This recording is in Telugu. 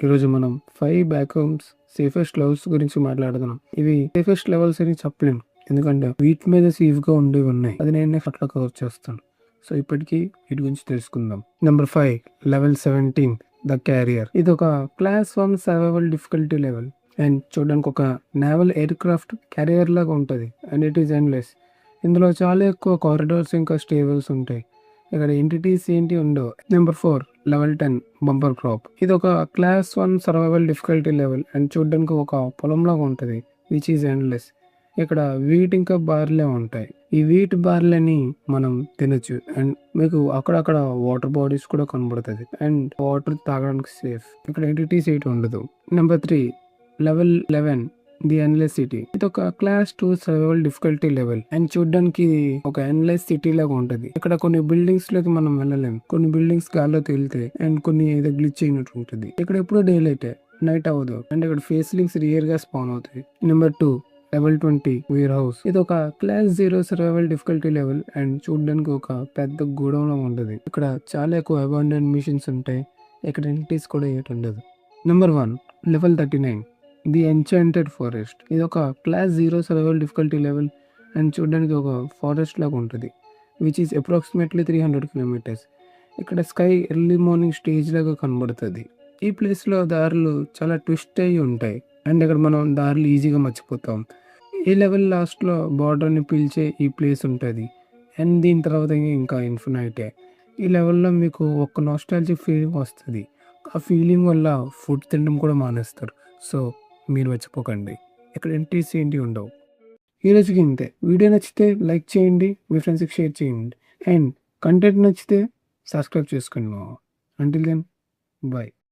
ఈరోజు మనం 5 బ్యాక్ హోమ్స్ సేఫెస్ట్ లెవెల్స్ గురించి మాట్లాడుతున్నాం. ఇవి సేఫెస్ట్ లెవెల్స్ అని చెప్పలేను, ఎందుకంటే వీటి మీద సేఫ్గా ఉండేవి ఉన్నాయి. అది నేను నెక్స్ట్ అట్లా కవర్ చేస్తాను. సో ఇప్పటికీ వీటి గురించి తెలుసుకుందాం. Number 5, level 17, the carrier. ఇది ఒక class 1 survival difficulty level and చూడడానికి ఒక నేవల్ ఎయిర్ క్రాఫ్ట్ క్యారియర్ లాగా ఉంటుంది అండ్ ఇట్ ఈస్ ఎండ్లెస్. ఇందులో చాలా ఎక్కువ కారిడార్స్ ఇంకా స్టేబుల్స్ ఉంటాయి. ఇక్కడ ఎంటిటీస్ ఏంటి ఉండవు. Number 4, level 10, bumper crop. ఇది ఒక class 1 survival difficulty level and చూడడానికి ఒక పొలంలాగా ఉంటుంది విచ్ ఈజ్ ఎండ్లెస్. ఇక్కడ వీట్ ఇంకా బార్లే ఉంటాయి. ఈ వీట్ బార్లని మనం తినచ్చు అండ్ మీకు అక్కడక్కడ వాటర్ బాడీస్ కూడా కనబడుతుంది అండ్ వాటర్ తాగడానికి సేఫ్. ఇక్కడ ఎంటిటీస్ ఏంటి ఉండదు. Number 3, level 11, the endless city. ఇది ఒక class 2 survival difficulty level and చూడడానికి ఒక ఎండ్లెస్ సిటీ లాగా ఉంటది. ఇక్కడ కొన్ని బిల్డింగ్స్ లోకి మనం వెళ్ళలేం, కొన్ని బిల్డింగ్స్ గాల్లో తేలితాయి అండ్ కొన్ని ఏదో గ్లిచ్ అయినట్టు ఉంటుంది. ఇక్కడ ఎప్పుడూ డే లైట్, నైట్ అవ్వదు అండ్ ఇక్కడ ఫేస్ లింక్స్ రియర్ గా స్పాన్ అవుతాయి. Number 2, level 20, warehouse. ఇది ఒక class 0 survival difficulty level and చూడడానికి ఒక పెద్ద గూడెంలో ఉంటది. ఇక్కడ చాలా ఎక్కువ అబాండెంట్ మిషన్స్ ఉంటాయి. ఇక్కడ ఎంటిటీస్ కూడా ఏటి ఉండదు. Number 1, level 39, the enchanted forest. ఇది ఒక class 0 survival difficulty level and చూడడానికి ఒక ఫారెస్ట్ లాగా ఉంటుంది విచ్ ఈస్ అప్రాక్సిమేట్లీ 300 కిలోమీటర్స్. ఇక్కడ స్కై ఎర్లీ మార్నింగ్ స్టేజ్ లాగా కనబడుతుంది. ఈ ప్లేస్లో దారులు చాలా ట్విస్ట్ అయ్యి ఉంటాయి అండ్ ఇక్కడ మనం దారులు ఈజీగా మర్చిపోతాం. ఈ లెవెల్ లాస్ట్లో బార్డర్ని పీల్చే ఈ ప్లేస్ ఉంటుంది అండ్ దీని తర్వాత ఇంకా ఇన్ఫినైటే. ఈ లెవెల్లో మీకు ఒక నాస్టాలజిక్ ఫీలింగ్ వస్తుంది. ఆ ఫీలింగ్ వల్ల ఫుడ్ తినడం కూడా మానేస్తారు. సో మీరు మర్చిపోకండి, ఇక్కడ ఎంట్రీస్ ఏంటి ఉండవు. ఈరోజుకి ఇంతే. వీడియో నచ్చితే లైక్ చేయండి, మీ ఫ్రెండ్స్కి షేర్ చేయండి అండ్ కంటెంట్ నచ్చితే సబ్స్క్రైబ్ చేసుకోండి. Until then, bye.